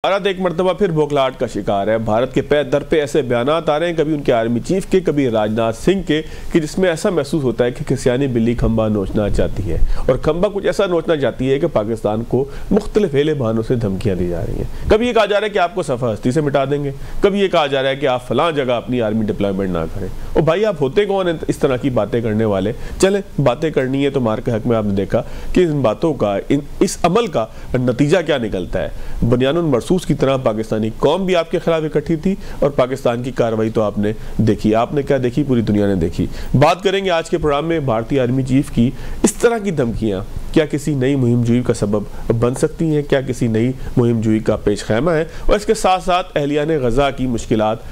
भारत एक मरतबा फिर बौखलाहट का शिकार है। भारत के पैर दर पे ऐसे बयानात आ रहे हैं, कभी उनके आर्मी चीफ के, कभी राजनाथ सिंह के, कि जिसमें ऐसा महसूस होता है कि खिसियानी बिल्ली खंबा नोचना चाहती है और खंबा कुछ ऐसा नोचना चाहती है कि पाकिस्तान को मुख्तलिफ हेले बहानों से धमकियां दी जा रही हैं। कभी ये कहा जा रहा है कि आपको सफ़ा हस्ती से मिटा देंगे, कभी ये कहा जा रहा है कि आप फलां जगह अपनी आर्मी डिप्लॉयमेंट ना करें। और भाई आप होते कौन है इस तरह की बातें करने वाले? चले बातें करनी है तो मार के हक में आपने देखा कि इन बातों का, इस अमल का नतीजा क्या निकलता है। बनियानुन मरसूस की तरह पाकिस्तानी कौम भी आपके खिलाफ इकट्ठी थी और पाकिस्तान की कार्रवाई तो आपने देखी। आपने क्या देखी, पूरी दुनिया ने देखी। बात करेंगे आज के प्रोग्राम में भारतीय आर्मी चीफ की। इस तरह की धमकियां क्या किसी नई मुहिम जुई का सबब बन सकती हैं? क्या किसी नई मुहिम जुई का पेश खैमा है? और इसके साथ साथ अहलियान गज़ा की मुश्किलात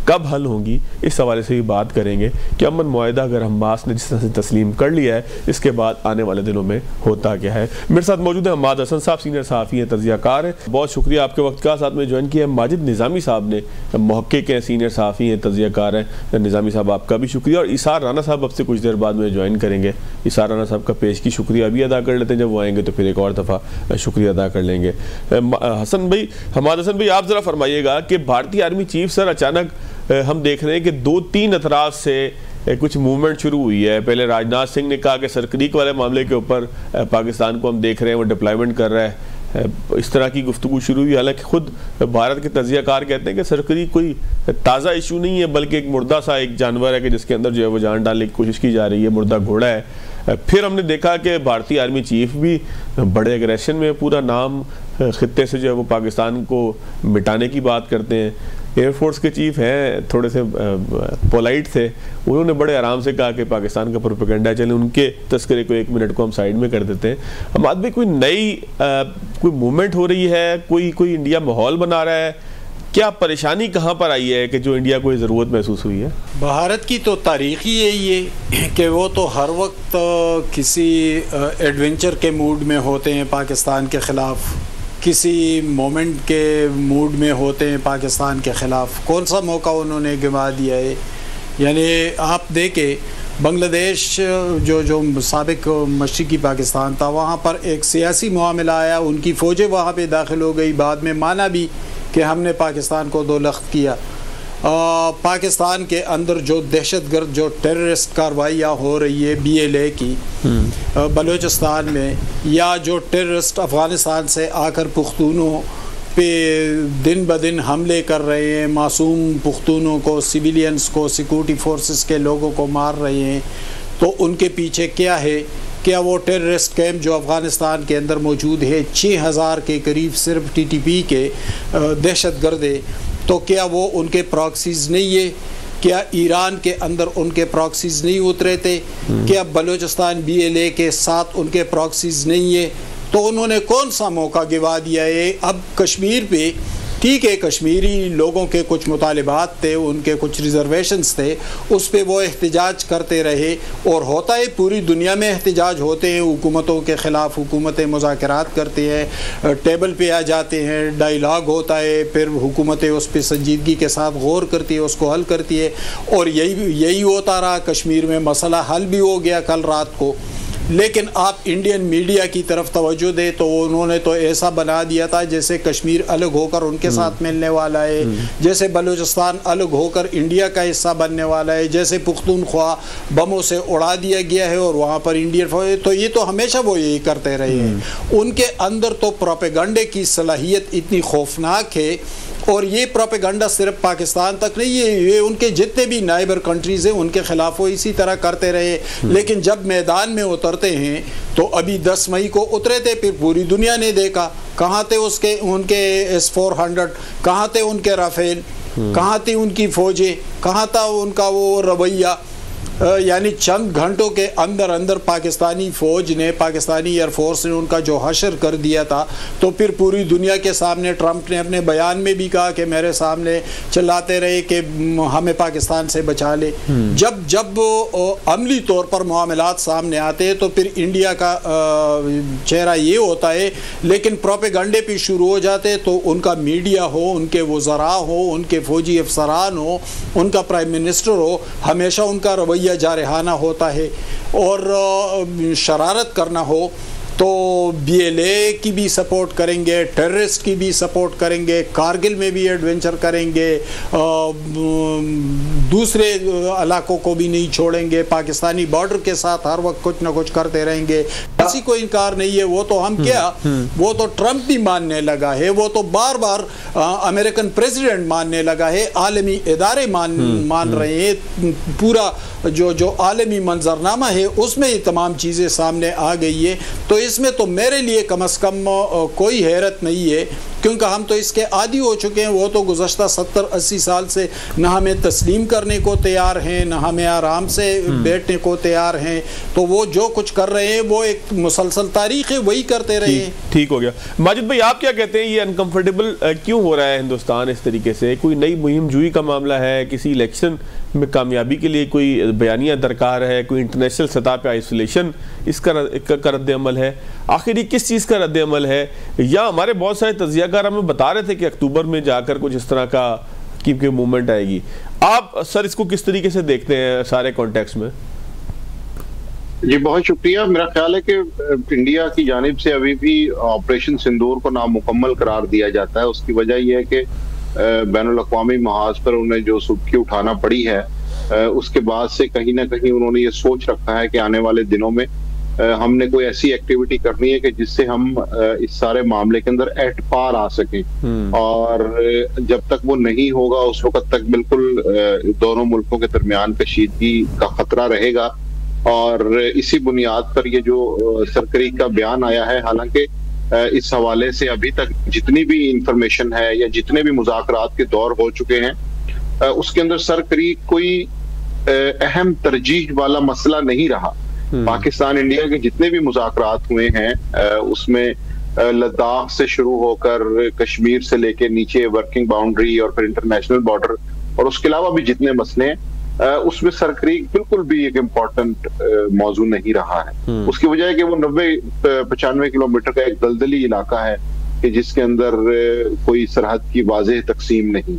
कब हल होंगी, इस हवाले से भी बात करेंगे कि अमन मुआहिदा अगर हमास ने जिस तरह से तस्लीम कर लिया है, इसके बाद आने वाले दिनों में होता क्या है। मेरे साथ मौजूद है हम्माद हसन साहब, सीनियर सहाफ़ी हैं, तज़कियाकार हैं। बहुत शुक्रिया आपके वक्त का। साथ में ज्वाइन किया है माजिद निज़ामी साहब ने, मुहक्किक हैं, सीनियर सहाफ़ी हैं, तज़कियाकार हैं। निज़ामी साहब आपका भी शुक्रिया। और इसार राना साहब अब से कुछ देर बाद में ज्वाइन करेंगे। इसार राना साहब का पेश की शुक्रिया अभी अदा कर लेते हैं, जब वो आएंगे तो फिर एक और दफ़ा शुक्रिया अदा कर लेंगे। हसन भाई, हम्माद हसन भाई, आप ज़रा फरमाइएगा कि भारतीय आर्मी चीफ सर अचानक हम देख रहे हैं कि 2-3 अतराफ से कुछ मूवमेंट शुरू हुई है। पहले राजनाथ सिंह ने कहा कि सरक्रीक वाले मामले के ऊपर पाकिस्तान को हम देख रहे हैं वो डिप्लॉयमेंट कर रहा है, इस तरह की गुफ्तगू शुरू हुई। हालांकि खुद भारत के तज़कियाकार कहते हैं कि सरक्रीक कोई ताज़ा इशू नहीं है, बल्कि एक मुर्दा सा एक जानवर है कि जिसके अंदर जो है वो जान डालने की कोशिश की जा रही है, मुर्दा घोड़ा है। फिर हमने देखा कि भारतीय आर्मी चीफ भी बड़े एग्रेशन में, पूरा नाम खित्ते से जो है वो पाकिस्तान को मिटाने की बात करते हैं। एयरफोर्स के चीफ हैं, थोड़े से पोलाइट थे, उन्होंने बड़े आराम से कहा कि पाकिस्तान का प्रोपेगेंडा, चले उनके तस्करे को 1 मिनट को हम साइड में कर देते हैं। हम आज भी कोई नई कोई मूवमेंट हो रही है, कोई इंडिया माहौल बना रहा है, क्या परेशानी कहाँ पर आई है कि जो इंडिया को ज़रूरत महसूस हुई है? भारत की तो तारीख ही यही है कि वो तो हर वक्त किसी एडवेंचर के मूड में होते हैं पाकिस्तान के ख़िलाफ़, किसी मोमेंट के मूड में होते हैं पाकिस्तान के ख़िलाफ़। कौन सा मौका उन्होंने गंवा दिया है? यानी आप देखें बांग्लादेश जो साबिक मशरिकी पाकिस्तान था, वहाँ पर एक सियासी मामला आया, उनकी फ़ौजें वहाँ पे दाखिल हो गई, बाद में माना भी कि हमने पाकिस्तान को दो लख्त किया। पाकिस्तान के अंदर जो दहशतगर्द, जो टेररिस्ट कार्रवाइयाँ हो रही है BLA की बलूचिस्तान में, या जो टेररिस्ट अफ़गानिस्तान से आकर पुख्तूनों पे दिन ब दिन हमले कर रहे हैं, मासूम पुख्तूनों को, सिविलियंस को, सिक्योरिटी फोर्सेस के लोगों को मार रहे हैं, तो उनके पीछे क्या है? क्या वो टेररिस्ट कैंप जो अफ़गानिस्तान के अंदर मौजूद है, 6000 के करीब सिर्फ TTP के दहशतगर्द है, तो क्या वो उनके प्रॉक्सीज़ नहीं है? क्या ईरान के अंदर उनके प्रॉक्सीज़ नहीं उतरे थे? क्या बलूचिस्तान BLA के साथ उनके प्रॉक्सीज़ नहीं है? तो उन्होंने कौन सा मौका गिवा दिया है? अब कश्मीर पे ठीक है, कश्मीरी लोगों के कुछ मुतालिबात थे, उनके कुछ रिजर्वेशंस थे, उस पे वो एहतजाज करते रहे। और होता है, पूरी दुनिया में एहतजाज होते हैं, हुकूमतों के ख़िलाफ़ हुकूमतें मुज़ाकरात करती हैं, टेबल पे आ जाते हैं, डायलॉग होता है, फिर हुकूमतें उस पर संजीदगी के साथ गौर करती है, उसको हल करती है। और यही होता रहा। कश्मीर में मसला हल भी हो गया कल रात को। लेकिन आप इंडियन मीडिया की तरफ तवज्जो दे तो उन्होंने तो ऐसा बना दिया था जैसे कश्मीर अलग होकर उनके साथ मिलने वाला है, जैसे बलूचिस्तान अलग होकर इंडिया का हिस्सा बनने वाला है, जैसे पुख्तूनख्वा बमों से उड़ा दिया गया है और वहाँ पर इंडियन फौज। तो ये तो हमेशा वो यही करते रहे हैं। उनके अंदर तो प्रोपेगेंडे की सलाहियत इतनी खौफनाक है, और ये प्रोपेगेंडा सिर्फ पाकिस्तान तक नहीं है, ये उनके जितने भी नाइबर कंट्रीज़ हैं उनके ख़िलाफ़ वो इसी तरह करते रहे। लेकिन जब मैदान में उतरते हैं तो अभी 10 मई को उतरे थे, फिर पूरी दुनिया ने देखा कहाँ थे उनके S-400, कहाँ थे उनके राफेल, कहाँ थी उनकी फ़ौजें, कहाँ था उनका वो रवैया। यानी चंद घंटों के अंदर अंदर पाकिस्तानी फ़ौज ने, पाकिस्तानी एयरफोर्स ने उनका जो हशर कर दिया था। तो फिर पूरी दुनिया के सामने ट्रंप ने अपने बयान में भी कहा कि मेरे सामने चिल्लाते रहे कि हमें पाकिस्तान से बचा ले। जब अमली तौर पर मामलात सामने आते हैं तो फिर इंडिया का चेहरा ये होता है, लेकिन प्रोपेगेंडे पे शुरू हो जाते तो उनका मीडिया हो, उनके वज़रा हो, उनके फ़ौजी अफसरान हो, उनका प्राइम मिनिस्टर हो, हमेशा उनका रवैया जारहाना होता है। और शरारत करना हो तो BLA की भी सपोर्ट करेंगे, टेररिस्ट की भी सपोर्ट करेंगे, कारगिल में भी एडवेंचर करेंगे, दूसरे इलाकों को भी नहीं छोड़ेंगे, पाकिस्तानी बॉर्डर के साथ हर वक्त कुछ ना कुछ करते रहेंगे, किसी को इनकार नहीं है। वो तो हम क्या, वो तो ट्रंप भी मानने लगा है, वो तो बार बार अमेरिकन प्रेसिडेंट मानने लगा है, आलमी इदारे मान रहे हैं, पूरा जो आलमी मंजरनामा है उसमें ये तमाम चीज़ें सामने आ गई है। तो इसमें तो मेरे लिए कम अज़ कम कोई हैरत नहीं है, क्योंकि हम तो इसके आदी हो चुके हैं। वो तो गुज़श्ता 70-80 साल से ना हमें तस्लीम करने को तैयार हैं, ना हमें आराम से बैठने को तैयार हैं। तो वो जो कुछ कर रहे हैं वो एक मुसलसल तारीख है, वही करते रहे। ठीक हो गया। माजिद भाई, आप क्या कहते हैं, ये अनकंफर्टेबल क्यों हो रहा है हिंदुस्तान इस तरीके से? कोई नई मुहिम जुई का मामला है, किसी इलेक्शन में कामयाबी के लिए कोई बयानिया दरकार है, कोई इंटरनेशनल सतह पे आइसोलेशन इसका रद्द अमल है? आखिर ये किस चीज़ का रद्द अमल है? या हमारे बहुत सारे तजियाकार हमें बता रहे थे कि अक्टूबर में जाकर कुछ इस तरह का की मूवमेंट आएगी। आप सर इसको किस तरीके से देखते हैं सारे कॉन्टेक्स्ट में? जी बहुत शुक्रिया। मेरा ख्याल है कि इंडिया की जानिब से अभी भी ऑपरेशन सिंदूर को नामुकम्मल करार दिया जाता है। उसकी वजह यह है कि बैनुल-अक़वामी महाज पर उन्हें जो सुर्खी उठाना पड़ी है, उसके बाद से कहीं ना कहीं उन्होंने ये सोच रखा है कि आने वाले दिनों में हमने कोई ऐसी एक्टिविटी करनी है कि जिससे हम इस सारे मामले के अंदर एट पार आ सकें। और जब तक वो नहीं होगा उस वक्त तक बिल्कुल दोनों मुल्कों के दरमियान कशीदगी का खतरा रहेगा। और इसी बुनियाद पर ये जो सरकारी का बयान आया है, हालांकि इस हवाले से अभी तक जितनी भी इंफॉर्मेशन है या जितने भी मुज़ाकरात के दौर हो चुके हैं, उसके अंदर सरकारी कोई अहम तरजीह वाला मसला नहीं रहा। पाकिस्तान इंडिया के जितने भी मुज़ाकरात हुए हैं, उसमें लद्दाख से शुरू होकर कश्मीर से लेके नीचे वर्किंग बाउंड्री और फिर इंटरनेशनल बॉर्डर और उसके अलावा भी जितने मसले हैं, उसमें सरक्रीक बिल्कुल भी एक इम्पोर्टेंट मौजू नहीं रहा है। उसकी वजह है कि वो 90-95 किलोमीटर का एक दलदली इलाका है कि जिसके अंदर कोई सरहद की वाज़ेह तकसीम नहीं।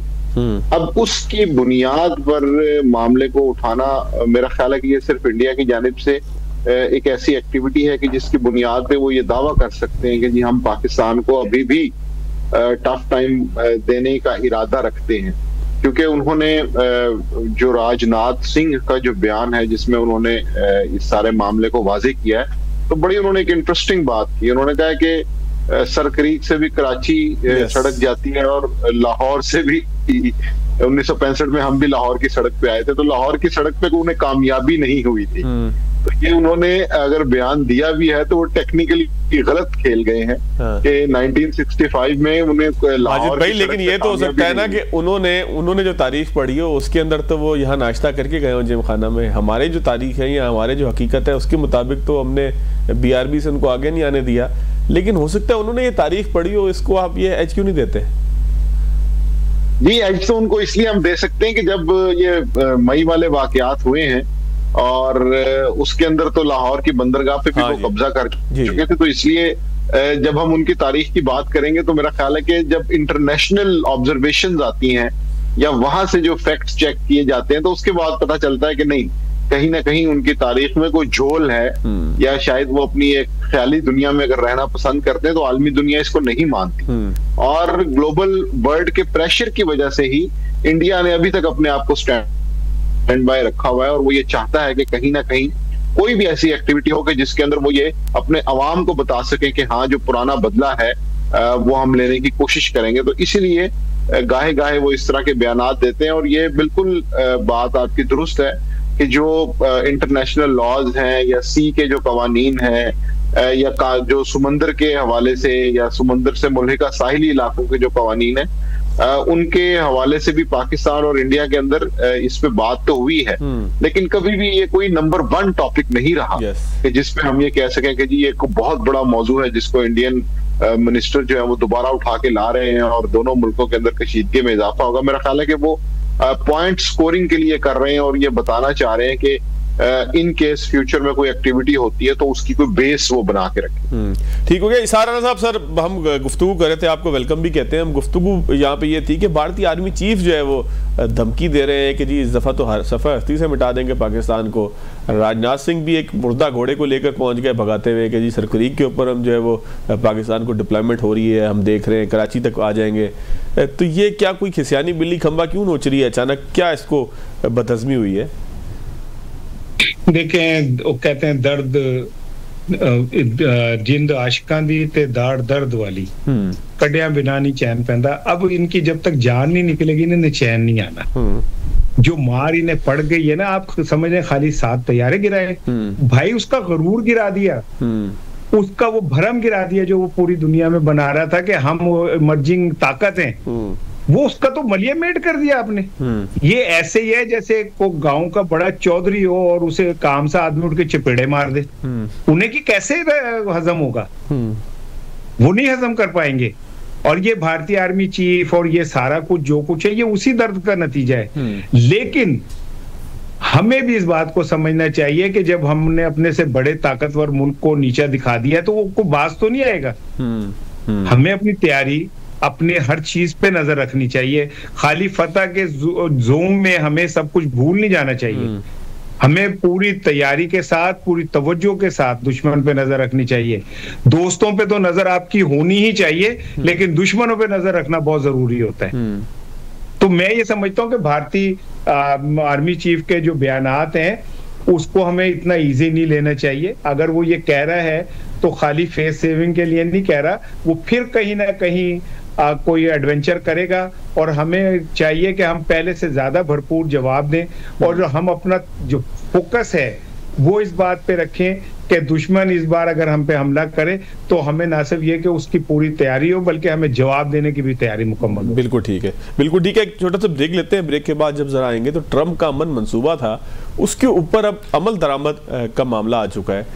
अब उसकी बुनियाद पर मामले को उठाना, मेरा ख्याल है कि ये सिर्फ इंडिया की जानिब से एक ऐसी एक्टिविटी है कि जिसकी बुनियाद पे वो ये दावा कर सकते हैं कि जी हम पाकिस्तान को अभी भी टफ टाइम देने का इरादा रखते हैं। क्योंकि उन्होंने जो राजनाथ सिंह का जो बयान है जिसमें उन्होंने इस सारे मामले को वाज़ेह किया है, तो बड़ी उन्होंने एक इंटरेस्टिंग बात की। उन्होंने कहा कि सरक्रीक से भी कराची सड़क जाती है और लाहौर से भी 1965 में हम भी लाहौर की सड़क पे आए थे, तो लाहौर की सड़क पे उन्हें कामयाबी नहीं हुई थी। तो ये उन्होंने अगर बयान दिया भी है तो वो टेक्निकली गलत खेल गए हैं कि 1965 में उन्हें लाहौर भाई, लेकिन ये तो हो सकता है ना कि उन्होंने जो तारीफ पढ़ी हो उसके अंदर तो वो यहाँ नाश्ता करके गए हो जिम खाना में। हमारे जो तारीख है या हमारे जो हकीकत है उसके मुताबिक तो हमने BRB से उनको आगे नहीं आने दिया, लेकिन हो सकता है उन्होंने ये तारीख पढ़ी हो, इसको आप ये एज क्यों नहीं देते? जी एज तो उनको इसलिए हम दे सकते हैं कि जब ये मई वाले वाकयात हुए हैं और उसके अंदर तो लाहौर की बंदरगाह पे भी वो कब्जा कर चुके थे, तो इसलिए जब हम उनकी तारीख की बात करेंगे तो मेरा ख्याल है कि जब इंटरनेशनल ऑब्जर्वेशंस आती हैं या वहां से जो फैक्ट्स चेक किए जाते हैं तो उसके बाद पता चलता है कि नहीं, कहीं ना कहीं उनकी तारीख में कोई झोल है या शायद वो अपनी एक ख्याली दुनिया में अगर रहना पसंद करते हैं तो आलमी दुनिया इसको नहीं मानती। और ग्लोबल वर्ल्ड के प्रेशर की वजह से ही इंडिया ने अभी तक अपने आप को स्टैंड बाय रखा हुआ है और वो ये चाहता है कि कहीं ना कहीं कोई भी ऐसी एक्टिविटी हो कि जिसके अंदर वो ये अपने अवाम को बता सके कि हाँ जो पुराना बदला है वो हम लेने की कोशिश करेंगे। तो इसीलिए गाहे गाहे वो इस तरह के बयानात देते हैं। और ये बिल्कुल बात आपकी दुरुस्त है कि जो इंटरनेशनल लॉज हैं या सी के जो कवानीन हैं या जो समंदर के हवाले से या समंदर से मुल्हिका साहिली इलाकों के जो कवानीन हैं उनके हवाले से भी पाकिस्तान और इंडिया के अंदर इस पे बात तो हुई है, लेकिन कभी भी ये कोई नंबर 1 टॉपिक नहीं रहा कि जिसपे हम ये कह सकें कि जी ये बहुत बड़ा मौजू है जिसको इंडियन मिनिस्टर जो है वो दोबारा उठा के ला रहे हैं और दोनों मुल्कों के अंदर कशीदगी में इजाफा होगा। मेरा ख्याल है कि वो पॉइंट स्कोरिंग के लिए कर रहे हैं और ये बताना चाह रहे हैं कि इन केस फ्यूचर में कोई एक्टिविटी होती है तो उसकी कोई बेस वो बना के रखे। ठीक हो गया इसार राना साहब। सर हम गुफ्तगू कर रहे थे, आपको वेलकम भी कहते हैं। हम गुफ्तगू यहाँ पे ये थी कि भारतीय आर्मी चीफ जो है वो धमकी दे रहे हैं कि जी इस दफ़ा तो सफ़र हस्ती से मिटा देंगे पाकिस्तान को। राजनाथ सिंह भी एक मुर्दा घोड़े को लेकर पहुंच गए भगाते हुए कि जी सरक्रीक के ऊपर हम जो है वो पाकिस्तान को डिप्लॉयमेंट हो रही है, हम देख रहे हैं कराची तक आ जाएंगे। तो ये क्या कोई खिसियानी बिल्ली खंबा क्यों नोच रही है अचानक, क्या इसको बदहज़मी हुई है? देखें, वो कहते हैं दर्द जिंद आशिकां दी ते दाड़ दर्द वाली, कड़िया बिना नहीं चैन पैंदा। अब इनकी जब तक जान नहीं निकलेगी इन्हें चैन नहीं आना। जो मार इन्हें पड़ गई है ना, आप समझ रहे खाली 7 तैयारे गिराए, भाई उसका गरूर गिरा दिया, उसका वो भरम गिरा दिया जो वो पूरी दुनिया में बना रहा था कि हम इमर्जिंग ताकत हैं। वो उसका तो मलिया मेट कर दिया आपने। ये ऐसे ही है जैसे को गांव का बड़ा चौधरी हो और उसे काम सा आदमी उठ के चपेड़े मार दे, उन्हें की कैसे हजम होगा? वो नहीं हजम कर पाएंगे। और ये भारतीय आर्मी चीफ और ये सारा कुछ जो कुछ है ये उसी दर्द का नतीजा है। लेकिन हमें भी इस बात को समझना चाहिए कि जब हमने अपने से बड़े ताकतवर मुल्क को नीचा दिखा दिया तो वो को बाज तो नहीं आएगा। हमें अपनी तैयारी, अपने हर चीज पे नजर रखनी चाहिए। खाली फतह के जोम में हमें सब कुछ भूल नहीं जाना चाहिए। हमें पूरी तैयारी के साथ, पूरी तवज्जो के साथ दुश्मन पे नजर रखनी चाहिए। दोस्तों पे तो नजर आपकी होनी ही चाहिए, लेकिन दुश्मनों पे नजर रखना बहुत जरूरी होता है। तो मैं ये समझता हूँ कि भारतीय आर्मी चीफ के जो बयानात हैं उसको हमें इतना इजी नहीं लेना चाहिए। अगर वो ये कह रहा है तो खाली फेस सेविंग के लिए नहीं कह रहा, वो फिर कहीं ना कहीं कोई एडवेंचर करेगा। और हमें चाहिए कि हम पहले से ज्यादा भरपूर जवाब दें और हम अपना जो फोकस है वो इस बात पे रखें कि दुश्मन इस बार अगर हम पे हमला करे तो हमें ना सिर्फ ये कि उसकी पूरी तैयारी हो बल्कि हमें जवाब देने की भी तैयारी मुकम्मल हो। बिल्कुल ठीक है, बिल्कुल ठीक है। एक छोटा सा ब्रेक लेते हैं, ब्रेक के बाद जब जरा आएंगे तो ट्रंप का अमन मंसूबा था उसके ऊपर अब अमल दरामद का मामला आ चुका है।